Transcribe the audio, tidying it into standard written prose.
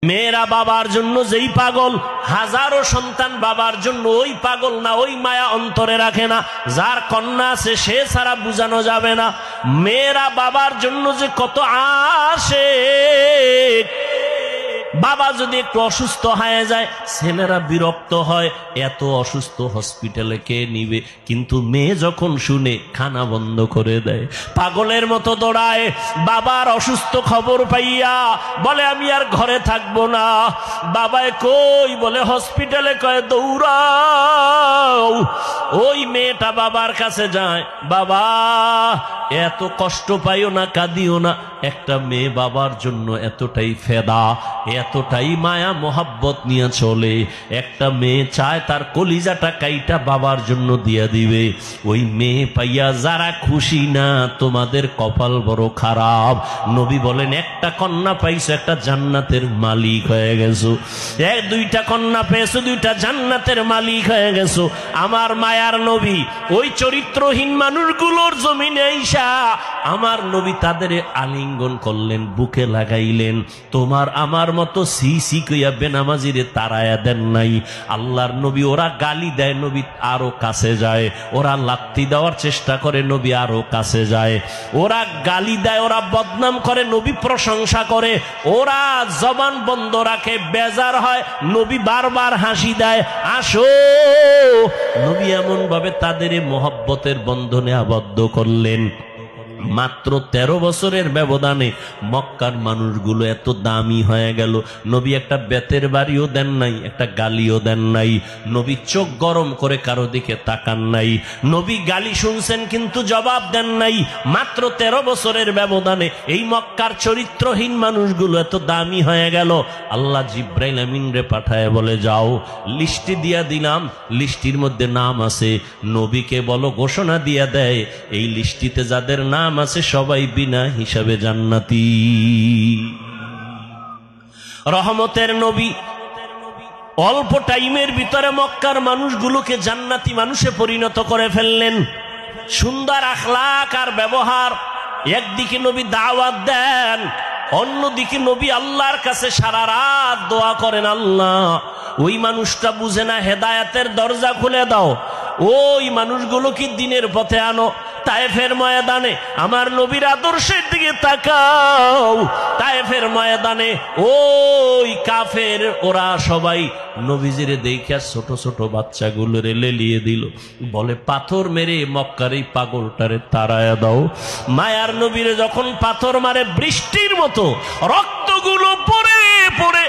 মেয়েরা বাবার জন্য যেই পাগল, হাজারো সন্তান বাবার জন্য ওই পাগল না, ওই মায়া অন্তরে রাখে না। যার কন্যা আছে সে ছাড়া বুঝানো যাবে না। মেয়েরা বাবার জন্য যে কত আশেক। বাবা যদি একটু অসুস্থ হয়ে যায় ছেলেরা বিরক্ত হয়, এত অসুস্থ হসপিটালে কে নিবে। কিন্তু মেয়ে যখন শুনে খানা বন্ধ করে দেয়, পাগলের মতো দৌড়ায়। বাবার অসুস্থ খবর পাইয়া বলে আমি আর ঘরে থাকবো না। বাবায় কই বলে হসপিটালে, কয় দৌড়াও। ওই মেয়েটা বাবার কাছে যায়, বাবা এত কষ্ট পাইও না, কাঁদিও না। একটা মেয়ে বাবার জন্য এতটাই ফেদা, এতটাই মায়া মোহাব্বত নিয়ে চলে। একটা মেয়ে চায় তার কলিজাটা কাইটা বাবার জন্য দিয়া দিবে। ওই মেয়ে পাইয়া যারা খুশি না, তোমাদের কপাল বড় খারাপ। নবী বলেন একটা কন্যা পাইছো, একটা জান্নাতের মালিক হয়ে গেছো। দুইটা কন্যা পেয়েছো, দুইটা জান্নাতের মালিক হয়ে গেছো। আমার মায়ার নবী ওই চরিত্রহীন মানুষগুলোর জমিনে আইসা আমার নবী তাদের আলিঙ্গন করলেন, বুকে লাগাইলেন। তোমার আমার মতো সি কইয়া বেনামাজিরে তারায়া দেন নাই। আল্লাহর নবী ওরা গালি দেয়, নবী আরো কাছে যায়। ওরা লাত্তি দেওয়ার চেষ্টা করে, নবী আরো কাছে যায়। ওরা গালি দেয়, ওরা বদনাম করে, নবী প্রশংসা করে। ওরা জবান বন্ধ রাখে, বেজার হয়, নবী বারবার হাসি দেয়, আসো। নবী এমন ভাবে তাদের মোহাব্বতের বন্ধনে আবদ্ধ করলেন। মাত্র 13 বছরের ব্যবধানে মক্কার মানুষগুলো এত দামি হয়ে গেল। নবী একটা বেতের বাড়িও দেন নাই, একটা গালিও দেন নাই। নবী চোখ গরম করে কারো দিকে তাকান নাই। নবী গালি শুনছেন কিন্তু জবাব দেন নাই। মাত্র 13 বছরের ব্যবধানে এই মক্কার চরিত্রহীন মানুষগুলো এত দামি হয়ে গেল। আল্লাহ জিব্রাইল আমিন রে পাঠায় বলে, যাও লিস্টি দিয়া দিলাম, লিস্টির মধ্যে নাম আছে। নবীকে বলো ঘোষণা দিয়া দেয়, এই লিস্টিতে যাদের নাম আছে সবাই বিনা হিসাবে জান্নাতি। রহমতের নবী অল্প টাইমের ভিতরে মক্কার মানুষগুলোকে জান্নাতি মানুষে পরিণত করে ফেললেন। সুন্দর আখলাক আর ব্যবহার। একদিকে নবী দাওয়াত দেন, অন্যদিকে নবী আল্লাহর কাছে সারা রাত দোয়া করেন, আল্লাহ ওই মানুষটা বুঝে না, হেদায়েতের দরজা খুলে দাও। ওই মানুষগুলো কি দিনের পথে আনো। তায়েফের ময়দানে আমার নবীর আদর্শের দিকে তাকাও। তায়েফের ময়দানে ওই কাফের ওরা সবাই নবীজিরে দেখিয়া ছোট ছোট বাচ্চাগুলোরে লেলিয়ে দিল। বলে পাথর মেরে মক্কার এই পাগলটারে তাড়ায়া দাও। মায়ার নবীরে যখন পাথর মারে বৃষ্টির মতো রক্তগুলো পড়ে পড়ে